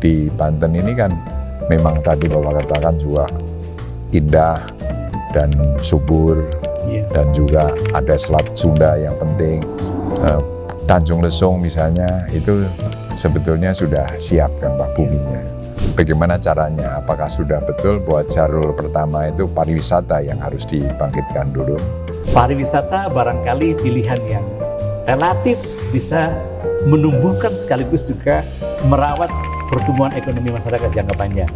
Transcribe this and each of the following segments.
di Banten ini kan memang tadi Bapak katakan juga indah dan subur, dan juga ada Selat Sunda yang penting. Tanjung Lesung misalnya itu sebetulnya sudah siap kan Pak buminya. Bagaimana caranya? Apakah sudah betul buat jalur pertama itu pariwisata yang harus dibangkitkan dulu? Pariwisata barangkali pilihan yang relatif bisa menumbuhkan sekaligus juga merawat pertumbuhan ekonomi masyarakat jangka panjang.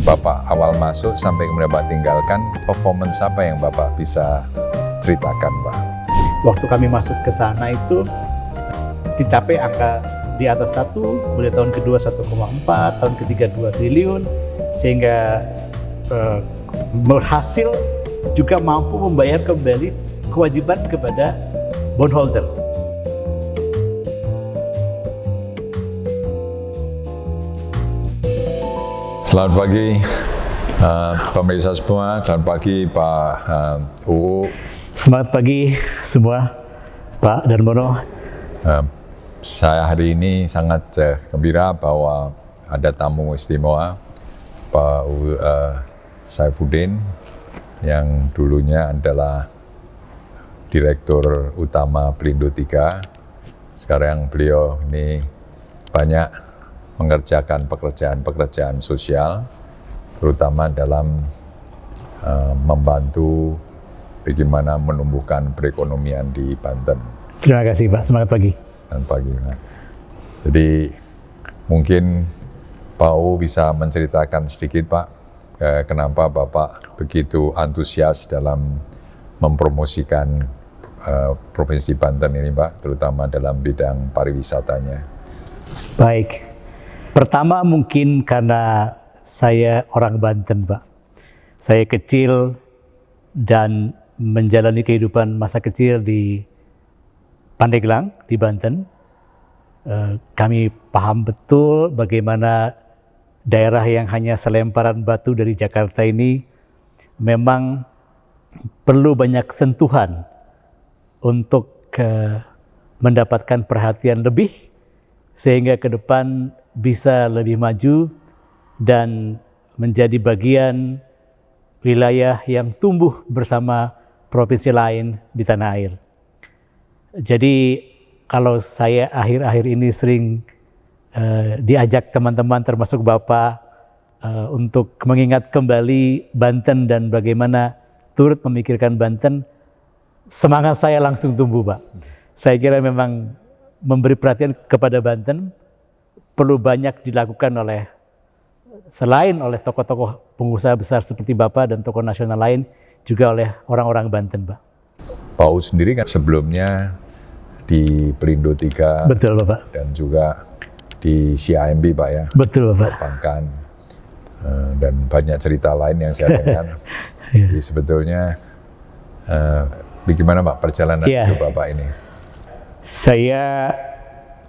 Bapak awal masuk sampai kemudian Bapak tinggalkan, performance apa yang Bapak bisa ceritakan Pak? Waktu kami masuk ke sana itu dicapai angka di atas 1, kemudian tahun kedua 1,4, tahun ketiga 2 triliun, sehingga berhasil juga mampu membayar kembali kewajiban kepada bondholder. Selamat pagi pemirsa semua, selamat pagi Pak UU. Selamat pagi semua Pak Darmono. Saya hari ini sangat gembira bahwa ada tamu istimewa Pak Saifuddin yang dulunya adalah Direktur Utama Pelindo III. Sekarang beliau ini banyak mengerjakan pekerjaan-pekerjaan sosial, terutama dalam membantu bagaimana menumbuhkan perekonomian di Banten. Terima kasih Pak, semangat pagi. Dan pagi. Nah, jadi mungkin Pak U bisa menceritakan sedikit Pak, kenapa Bapak begitu antusias dalam mempromosikan Provinsi Banten ini Pak, terutama dalam bidang pariwisatanya. Baik, pertama mungkin karena saya orang Banten Pak. Saya kecil dan menjalani kehidupan masa kecil di Pandeglang di Banten. Kami paham betul bagaimana daerah yang hanya selemparan batu dari Jakarta ini memang perlu banyak sentuhan untuk mendapatkan perhatian lebih sehingga ke depan bisa lebih maju dan menjadi bagian wilayah yang tumbuh bersama provinsi lain di tanah air. Jadi kalau saya akhir-akhir ini sering diajak teman-teman termasuk Bapak untuk mengingat kembali Banten dan bagaimana turut memikirkan Banten, semangat saya langsung tumbuh Pak. Saya kira memang memberi perhatian kepada Banten perlu banyak dilakukan oleh selain oleh tokoh-tokoh pengusaha besar seperti Bapak dan tokoh nasional lain, juga oleh orang-orang Banten Pak. Pak U sendiri kan sebelumnya di Pelindo III. Betul Bapak. Dan juga di CIMB Pak ya. Betul Bapak. Perbankan dan banyak cerita lain yang saya dengar. Jadi sebetulnya bagaimana Pak perjalanan hidup Bapak ini? Saya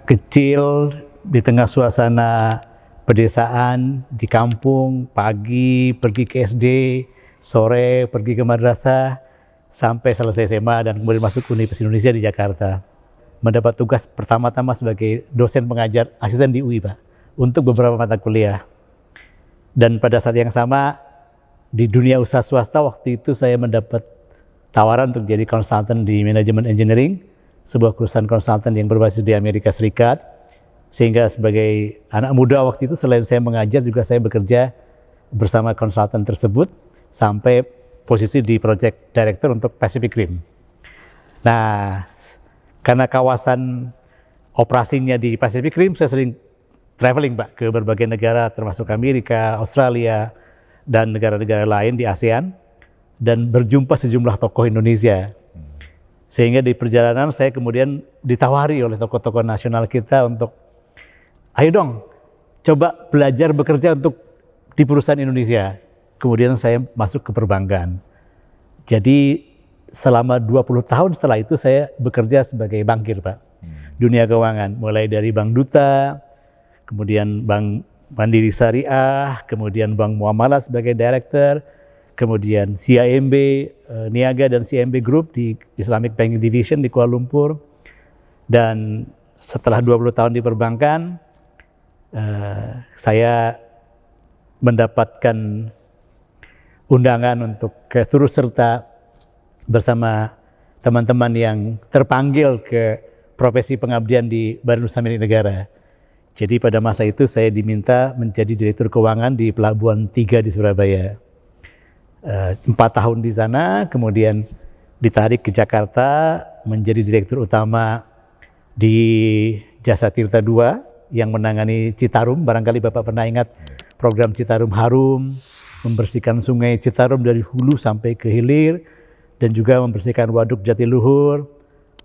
kecil di tengah suasana pedesaan, di kampung, pagi pergi ke SD, sore pergi ke madrasah, sampai selesai SMA dan kemudian masuk Universitas Indonesia di Jakarta. Mendapat tugas pertama-tama sebagai dosen pengajar asisten di UI Pak, untuk beberapa mata kuliah. Dan pada saat yang sama, di dunia usaha swasta waktu itu saya mendapat tawaran untuk jadi konsultan di manajemen engineering, sebuah perusahaan konsultan yang berbasis di Amerika Serikat. Sehingga sebagai anak muda waktu itu selain saya mengajar juga saya bekerja bersama konsultan tersebut sampai posisi di project director untuk Pacific Rim. Nah, karena kawasan operasinya di Pacific Rim, saya sering traveling Pak ke berbagai negara termasuk Amerika, Australia, dan negara-negara lain di ASEAN dan berjumpa sejumlah tokoh Indonesia. Sehingga di perjalanan saya kemudian ditawari oleh tokoh-tokoh nasional kita untuk ayo dong, coba belajar bekerja untuk di perusahaan Indonesia. Kemudian saya masuk ke perbankan. Jadi selama 20 tahun setelah itu saya bekerja sebagai bankir Pak. Dunia keuangan, mulai dari Bank Duta, kemudian Bank Mandiri Syariah, kemudian Bank Muamalah sebagai director, kemudian CIMB, Niaga dan CIMB Group di Islamic Banking Division di Kuala Lumpur. Dan setelah 20 tahun di perbankan, saya mendapatkan undangan untuk turut serta bersama teman-teman yang terpanggil ke profesi pengabdian di Badan Usaha Milik Negara. Jadi pada masa itu saya diminta menjadi Direktur Keuangan di Pelabuhan 3 di Surabaya. 4 tahun di sana, kemudian ditarik ke Jakarta menjadi Direktur Utama di Jasa Tirta II yang menangani Citarum. Barangkali Bapak pernah ingat program Citarum Harum, membersihkan sungai Citarum dari hulu sampai ke hilir, dan juga membersihkan waduk Jatiluhur,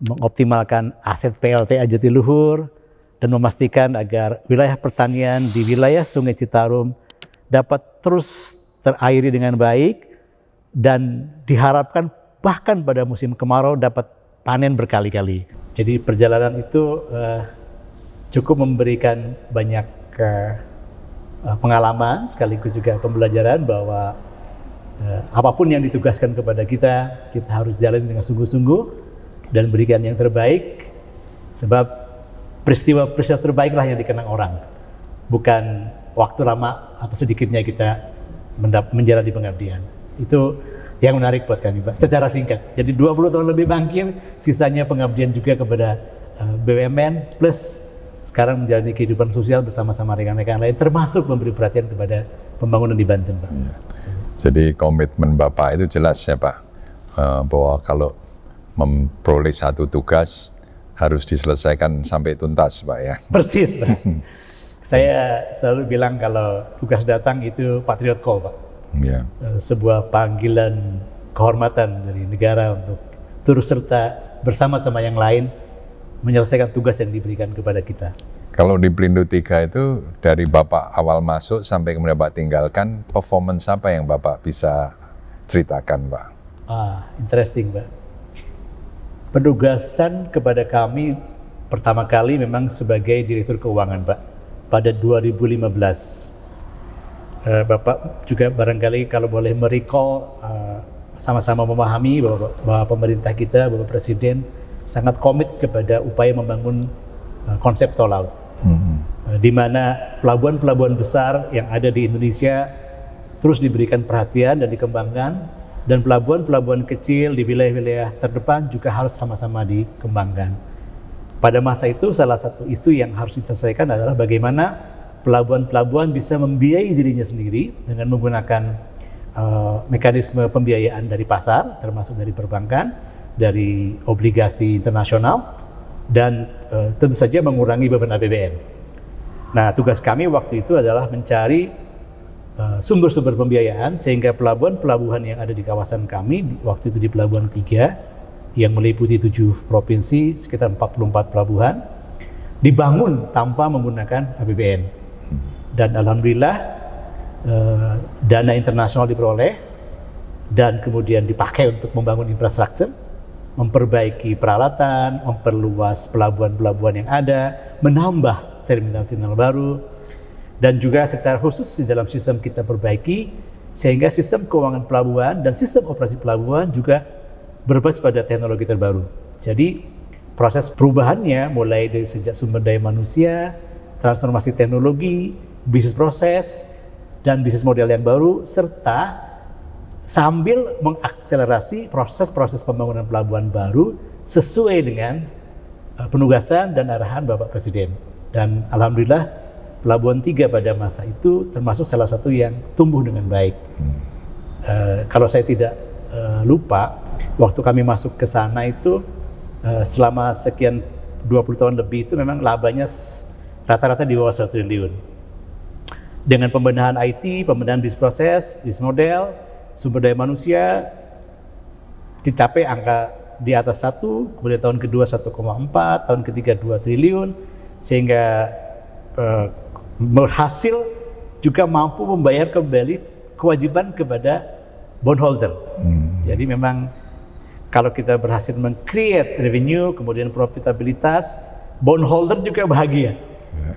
mengoptimalkan aset PLTA Jatiluhur, dan memastikan agar wilayah pertanian di wilayah sungai Citarum dapat terus terairi dengan baik, dan diharapkan bahkan pada musim kemarau dapat panen berkali-kali. Jadi perjalanan itu cukup memberikan banyak pengalaman, sekaligus juga pembelajaran bahwa apapun yang ditugaskan kepada kita, kita harus jalani dengan sungguh-sungguh dan berikan yang terbaik, sebab peristiwa-peristiwa terbaiklah yang dikenang orang, bukan waktu lama atau sedikitnya kita menjalani pengabdian. Itu yang menarik buat kami, Pak, secara singkat. Jadi 20 tahun lebih bangkit, sisanya pengabdian juga kepada BUMN, plus sekarang menjalani kehidupan sosial bersama-sama rekan-rekan lain, termasuk memberi perhatian kepada pembangunan di Banten, Pak. Ya. Jadi komitmen Bapak itu jelas ya, Pak, bahwa kalau memperoleh satu tugas harus diselesaikan sampai tuntas, Pak, ya. Persis, Pak. Saya selalu bilang kalau tugas datang itu patriot call, Pak. Ya. Sebuah panggilan kehormatan dari negara untuk turut serta bersama-sama yang lain menyelesaikan tugas yang diberikan kepada kita. Kalau di Pelindo 3 itu dari Bapak awal masuk sampai kemudian Bapak tinggalkan, performance apa yang Bapak bisa ceritakan, Pak? Interesting, Pak. Penugasan kepada kami pertama kali memang sebagai Direktur Keuangan, Pak, pada 2015. Bapak juga barangkali kalau boleh merecall, sama-sama memahami bahwa pemerintah kita, Bapak Presiden sangat komit kepada upaya membangun konsep tol laut, di mana pelabuhan-pelabuhan besar yang ada di Indonesia terus diberikan perhatian dan dikembangkan, dan pelabuhan-pelabuhan kecil di wilayah-wilayah terdepan juga harus sama-sama dikembangkan. Pada masa itu salah satu isu yang harus diselesaikan adalah bagaimana pelabuhan-pelabuhan bisa membiayai dirinya sendiri dengan menggunakan mekanisme pembiayaan dari pasar, termasuk dari perbankan, dari obligasi internasional, dan tentu saja mengurangi beban APBN. Nah, tugas kami waktu itu adalah mencari sumber-sumber pembiayaan sehingga pelabuhan-pelabuhan yang ada di kawasan kami, waktu itu di Pelabuhan 3 yang meliputi 7 provinsi, sekitar 44 pelabuhan, dibangun tanpa menggunakan APBN. Dan alhamdulillah dana internasional diperoleh dan kemudian dipakai untuk membangun infrastruktur, memperbaiki peralatan, memperluas pelabuhan-pelabuhan yang ada, menambah terminal-terminal baru, dan juga secara khusus di dalam sistem kita perbaiki sehingga sistem keuangan pelabuhan dan sistem operasi pelabuhan juga berbasis pada teknologi terbaru. Jadi proses perubahannya mulai dari sejak sumber daya manusia, transformasi teknologi, bisnis proses, dan bisnis model yang baru, serta sambil mengakselerasi proses-proses pembangunan pelabuhan baru sesuai dengan penugasan dan arahan Bapak Presiden. Dan alhamdulillah Pelabuhan 3 pada masa itu termasuk salah satu yang tumbuh dengan baik. Kalau saya tidak lupa, waktu kami masuk ke sana itu selama sekian 20 tahun lebih itu memang labanya rata-rata di bawah 1 triliun. Dengan pembenahan IT, pembenahan bisnis proses, bisnis model, sumber daya manusia, dicapai angka di atas 1, kemudian tahun kedua 1,4, tahun ketiga 2 triliun, sehingga berhasil juga mampu membayar kembali kewajiban kepada bondholder. Jadi memang kalau kita berhasil meng-create revenue, kemudian profitabilitas, bondholder juga bahagia.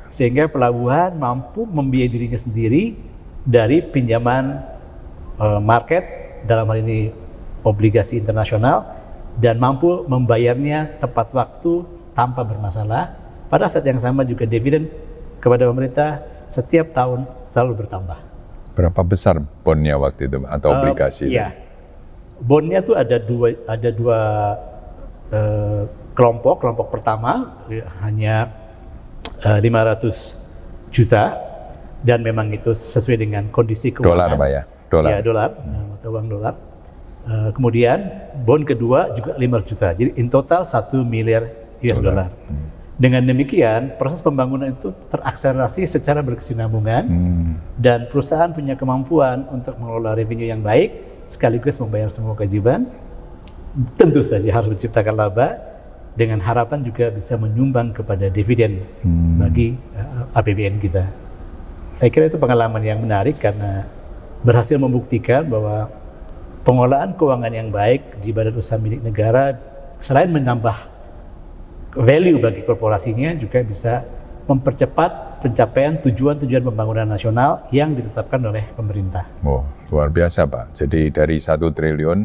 Sehingga pelabuhan mampu membiayai dirinya sendiri dari pinjaman market, dalam hal ini obligasi internasional, dan mampu membayarnya tepat waktu tanpa bermasalah. Pada saat yang sama juga dividen kepada pemerintah setiap tahun selalu bertambah. Berapa besar bondnya waktu itu atau obligasi? Iya, bondnya tuh ada dua kelompok. Kelompok pertama hanya 500 juta dan memang itu sesuai dengan kondisi keuangan. Dolar Pak ya? Dolar. Ya, dolar, mata uang dolar. Kemudian bond kedua juga 500 juta. Jadi in total 1 miliar US dollar. Dengan demikian, proses pembangunan itu terakselerasi secara berkesinambungan dan perusahaan punya kemampuan untuk mengelola revenue yang baik sekaligus membayar semua kewajiban. Tentu saja harus menciptakan laba dengan harapan juga bisa menyumbang kepada dividen bagi APBN kita. Saya kira itu pengalaman yang menarik karena berhasil membuktikan bahwa pengelolaan keuangan yang baik di badan usaha milik negara selain menambah value bagi korporasinya juga bisa mempercepat pencapaian tujuan-tujuan pembangunan nasional yang ditetapkan oleh pemerintah. Oh, luar biasa Pak. Jadi dari 1 triliun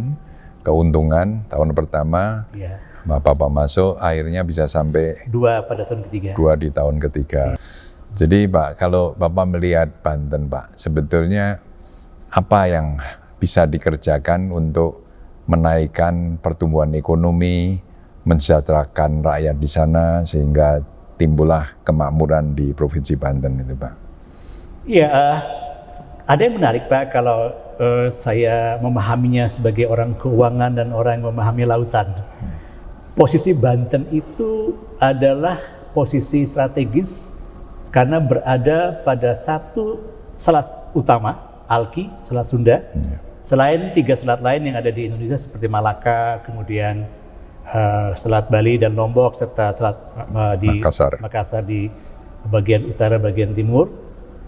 keuntungan tahun pertama, Ya. Bapak masuk akhirnya bisa sampai 2 pada tahun ketiga. 2 di tahun ketiga. Jadi Pak, kalau Bapak melihat Banten Pak, sebetulnya apa yang bisa dikerjakan untuk menaikkan pertumbuhan ekonomi, mensejahterakan rakyat di sana sehingga timbullah kemakmuran di Provinsi Banten itu Pak? Iya, ada yang menarik Pak kalau saya memahaminya sebagai orang keuangan dan orang yang memahami lautan. Posisi Banten itu adalah posisi strategis karena berada pada satu selat utama, Alki, Selat Sunda. Selain 3 selat lain yang ada di Indonesia seperti Malaka, kemudian Selat Bali dan Lombok, serta Selat di Makassar di bagian utara, bagian timur.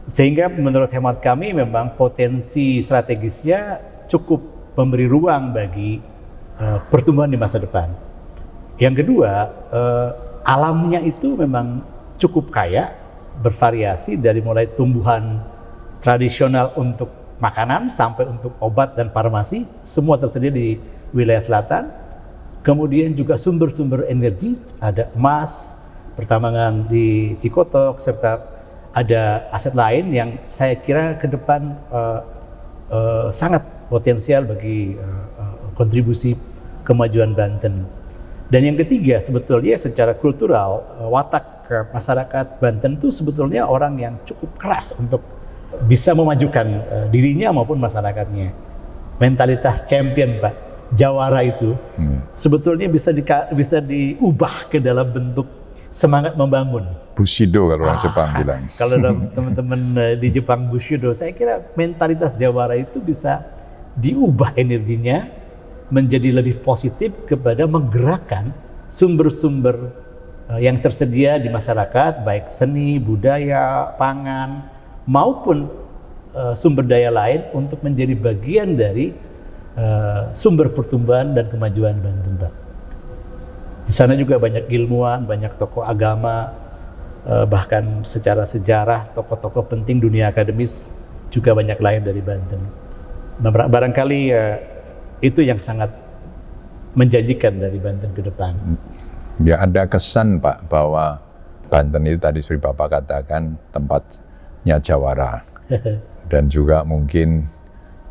Sehingga menurut hemat kami memang potensi strategisnya cukup memberi ruang bagi pertumbuhan di masa depan. Yang kedua, alamnya itu memang cukup kaya, bervariasi dari mulai tumbuhan tradisional untuk makanan sampai untuk obat dan farmasi, semua tersedia di wilayah selatan. Kemudian juga sumber-sumber energi, ada emas, pertambangan di Cikotok, serta ada aset lain yang saya kira ke depan sangat potensial bagi kontribusi kemajuan Banten. Dan yang ketiga, sebetulnya secara kultural, watak masyarakat Banten itu sebetulnya orang yang cukup keras untuk bisa memajukan dirinya maupun masyarakatnya. Mentalitas champion Pak. Jawara itu sebetulnya bisa diubah ke dalam bentuk semangat membangun. Bushido kalau orang Jepang bilang. Kalau teman-teman di Jepang Bushido, saya kira mentalitas Jawara itu bisa diubah energinya menjadi lebih positif kepada menggerakkan sumber-sumber yang tersedia di masyarakat, baik seni, budaya, pangan, maupun sumber daya lain untuk menjadi bagian dari sumber pertumbuhan dan kemajuan Banten, Pak. Di sana juga banyak ilmuwan, banyak tokoh agama, bahkan secara sejarah tokoh-tokoh penting dunia akademis juga banyak lahir dari Banten. Nah, barangkali itu yang sangat menjanjikan dari Banten ke depan. Ya, ada kesan Pak bahwa Banten itu tadi seperti Bapak katakan tempatnya Jawara dan juga mungkin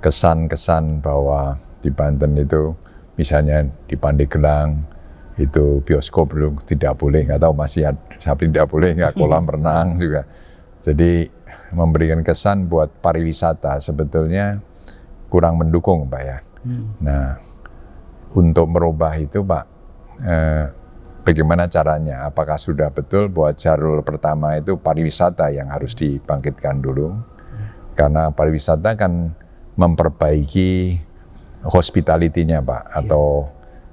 kesan-kesan bahwa di Banten itu misalnya di Pandeglang itu bioskop belum tidak boleh, nggak tahu masih ada, tapi tidak boleh, nggak kolam renang juga. Jadi memberikan kesan buat pariwisata sebetulnya kurang mendukung Pak ya. Nah, untuk merubah itu Pak, bagaimana caranya? Apakah sudah betul bahwa jalur pertama itu pariwisata yang harus dibangkitkan dulu? Karena pariwisata kan memperbaiki hospitality-nya Pak, atau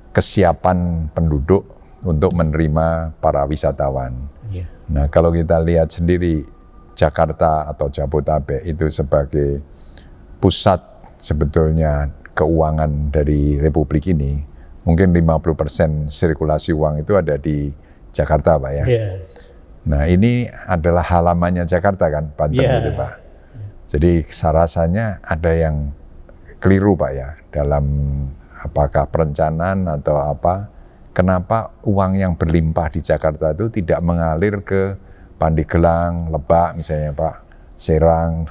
kesiapan penduduk untuk menerima para wisatawan. Nah, kalau kita lihat sendiri Jakarta atau Jabodetabek itu sebagai pusat sebetulnya keuangan dari Republik ini, mungkin 50% sirkulasi uang itu ada di Jakarta Pak ya. Nah, ini adalah halamannya Jakarta kan, Banten itu Pak. Jadi rasanya ada yang keliru Pak ya, dalam apakah perencanaan atau apa, kenapa uang yang berlimpah di Jakarta itu tidak mengalir ke Pandeglang, Lebak misalnya Pak, Serang.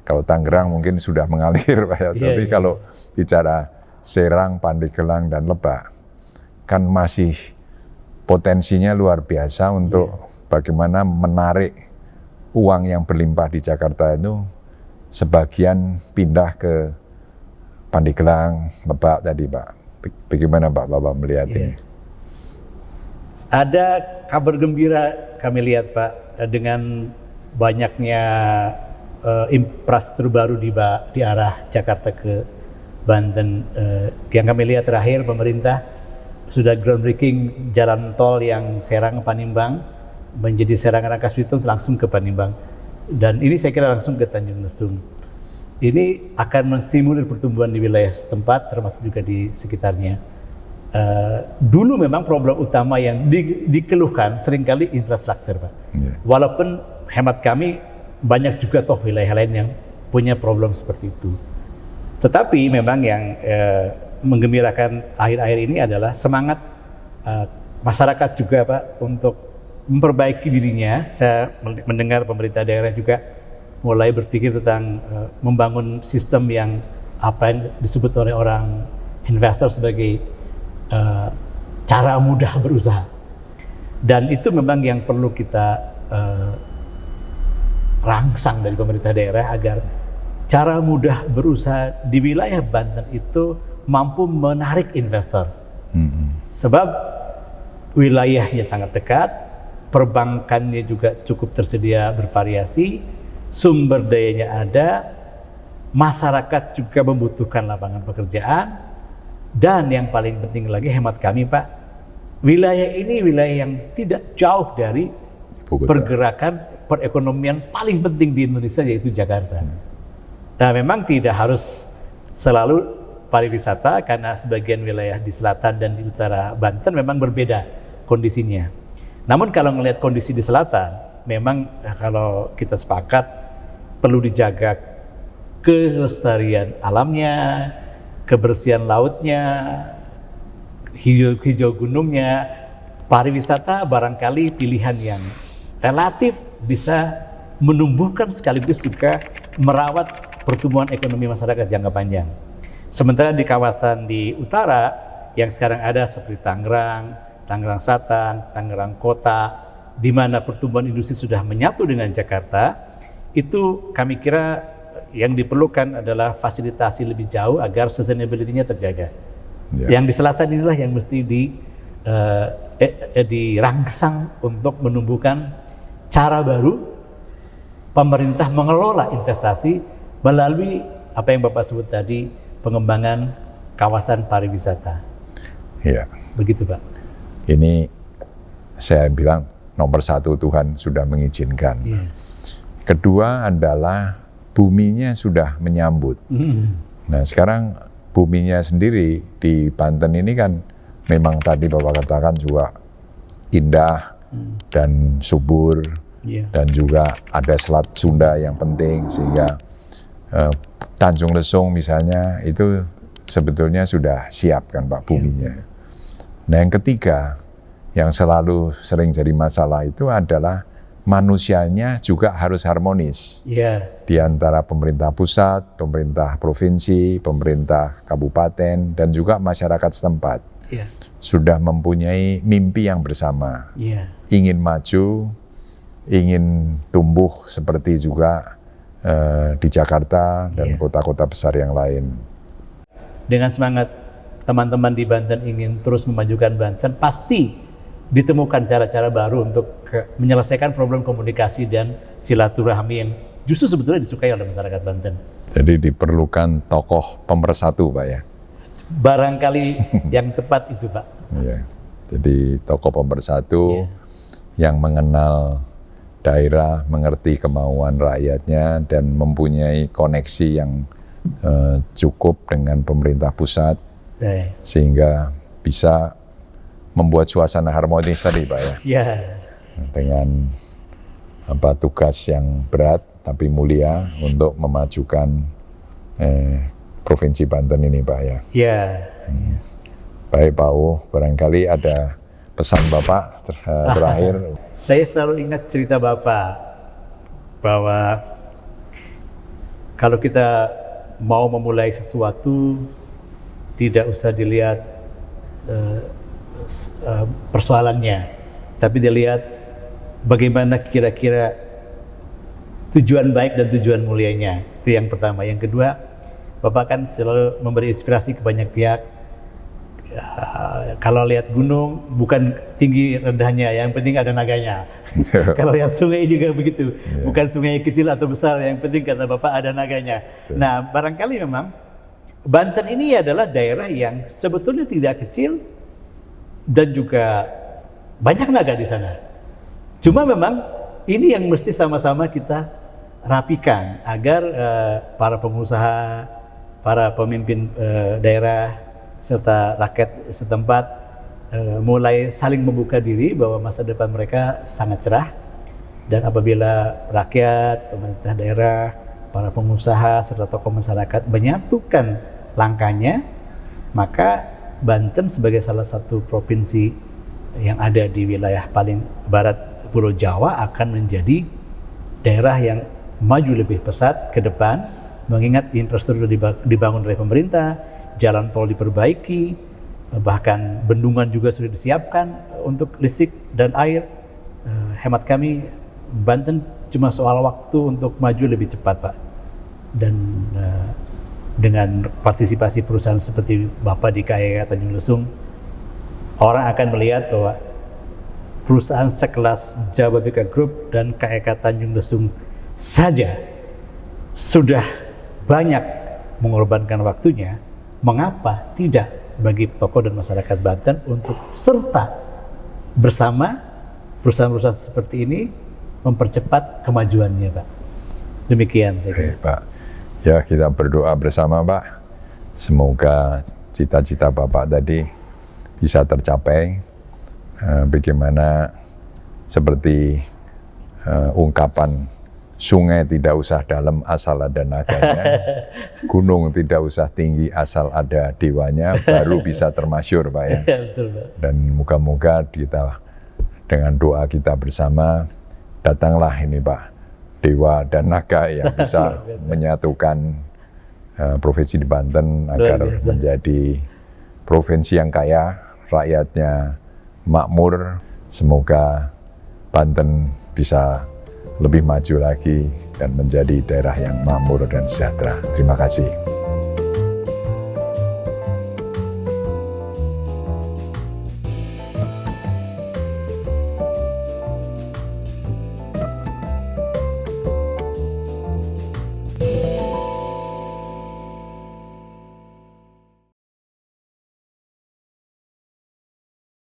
Kalau Tangerang mungkin sudah mengalir Pak ya. Tapi kalau bicara Serang, Pandeglang dan Lebak kan masih potensinya luar biasa untuk bagaimana menarik uang yang berlimpah di Jakarta itu sebagian pindah ke Pandeglang, Lebak tadi Pak. Bagaimana Pak Bapak melihat ini? Ada kabar gembira kami lihat Pak dengan banyaknya infrastruktur baru di arah Jakarta ke Banten. Yang kami lihat terakhir pemerintah sudah groundbreaking jalan tol yang Serang Panimbang menjadi Serang Rangkas Bitung langsung ke Panimbang, dan ini saya kira langsung ke Tanjung Lesung. Ini akan menstimulir pertumbuhan di wilayah setempat termasuk juga di sekitarnya. Dulu memang problem utama yang dikeluhkan seringkali infrastruktur Pak. Walaupun hemat kami banyak juga toh wilayah lain yang punya problem seperti itu. Tetapi memang yang menggembirakan akhir-akhir ini adalah semangat masyarakat juga Pak untuk memperbaiki dirinya. Saya mendengar pemerintah daerah juga mulai berpikir tentang membangun sistem yang apa yang disebut oleh orang investor sebagai cara mudah berusaha. Dan itu memang yang perlu kita rangsang dari pemerintah daerah agar cara mudah berusaha di wilayah Banten itu mampu menarik investor. Sebab wilayahnya sangat dekat, perbankannya juga cukup tersedia bervariasi, sumber dayanya ada, masyarakat juga membutuhkan lapangan pekerjaan, dan yang paling penting lagi hemat kami Pak, wilayah ini wilayah yang tidak jauh dari pergerakan perekonomian paling penting di Indonesia, yaitu Jakarta. Nah memang tidak harus selalu pariwisata, karena sebagian wilayah di selatan dan di utara Banten memang berbeda kondisinya. Namun kalau melihat kondisi di selatan, memang kalau kita sepakat perlu dijaga kelestarian alamnya, kebersihan lautnya, hijau gunungnya. Pariwisata barangkali pilihan yang relatif bisa menumbuhkan sekaligus juga merawat pertumbuhan ekonomi masyarakat jangka panjang. Sementara di kawasan di utara yang sekarang ada seperti Tangerang, Tangerang Selatan, Tangerang Kota, di mana pertumbuhan industri sudah menyatu dengan Jakarta, itu kami kira yang diperlukan adalah fasilitasi lebih jauh agar sustainability-nya terjaga. Yang di selatan inilah yang mesti dirangsang untuk menumbuhkan cara baru pemerintah mengelola investasi melalui apa yang Bapak sebut tadi, pengembangan kawasan pariwisata. Iya. Begitu Pak. Ini saya bilang nomor satu Tuhan sudah mengizinkan. Kedua adalah buminya sudah menyambut. Nah sekarang buminya sendiri di Banten ini kan memang tadi Bapak katakan juga indah dan subur, dan juga ada Selat Sunda yang penting, sehingga Tanjung Lesung misalnya itu sebetulnya sudah siap kan Pak buminya. Nah yang ketiga yang selalu sering jadi masalah itu adalah manusianya juga harus harmonis di antara pemerintah pusat, pemerintah provinsi, pemerintah kabupaten, dan juga masyarakat setempat. Sudah mempunyai mimpi yang bersama, ingin maju, ingin tumbuh seperti juga di Jakarta dan kota-kota besar yang lain. Dengan semangat teman-teman di Banten ingin terus memajukan Banten, pasti ditemukan cara-cara baru untuk menyelesaikan problem komunikasi dan silaturahmi yang justru sebetulnya disukai oleh masyarakat Banten. Jadi diperlukan tokoh pemersatu Pak ya? Barangkali yang tepat itu Pak. Jadi tokoh pemersatu yang mengenal daerah, mengerti kemauan rakyatnya, dan mempunyai koneksi yang cukup dengan pemerintah pusat, sehingga bisa membuat suasana harmonis tadi Pak ya. Dengan tugas yang berat tapi mulia untuk memajukan Provinsi Banten ini Pak ya. Baik Pak U, barangkali ada pesan Bapak terakhir. Saya selalu ingat cerita Bapak bahwa kalau kita mau memulai sesuatu tidak usah dilihat persoalannya, tapi dilihat bagaimana kira-kira tujuan baik dan tujuan mulianya. Itu yang pertama. Yang kedua, Bapak kan selalu memberi inspirasi ke banyak pihak. Kalau lihat gunung, bukan tinggi rendahnya, yang penting ada naganya. Kalau lihat sungai juga begitu, bukan sungai kecil atau besar, yang penting kata Bapak ada naganya. Nah, barangkali memang Banten ini adalah daerah yang sebetulnya tidak kecil dan juga banyak naga di sana. Cuma memang ini yang mesti sama-sama kita rapikan agar para pengusaha, para pemimpin daerah serta rakyat setempat mulai saling membuka diri bahwa masa depan mereka sangat cerah, dan apabila rakyat, pemerintah daerah, para pengusaha serta tokoh masyarakat menyatukan langkahnya, maka Banten sebagai salah satu provinsi yang ada di wilayah paling barat Pulau Jawa akan menjadi daerah yang maju lebih pesat ke depan, mengingat infrastruktur dibangun oleh pemerintah, jalan tol diperbaiki, bahkan bendungan juga sudah disiapkan untuk listrik dan air. Hemat kami, Banten cuma soal waktu untuk maju lebih cepat, Pak. Dan dengan partisipasi perusahaan seperti Bapak di KAI Tanjung Lesung, orang akan melihat bahwa perusahaan sekelas Jababeka Group dan KAI Tanjung Lesung saja sudah banyak mengorbankan waktunya. Mengapa tidak bagi tokoh dan masyarakat Banten untuk serta bersama perusahaan-perusahaan seperti ini mempercepat kemajuannya, Pak. Demikian saya kira. Pak. Ya, kita berdoa bersama, Pak. Semoga cita-cita Bapak tadi bisa tercapai. Bagaimana seperti ungkapan sungai tidak usah dalam asal ada naganya, gunung tidak usah tinggi asal ada dewanya, baru bisa termasyur, Pak ya. Betul, Pak. Dan moga-moga kita dengan doa kita bersama, datanglah ini Pak, dewa dan naga yang bisa menyatukan provinsi di Banten agar menjadi provinsi yang kaya, rakyatnya makmur. Semoga Banten bisa lebih maju lagi dan menjadi daerah yang makmur dan sejahtera. Terima kasih.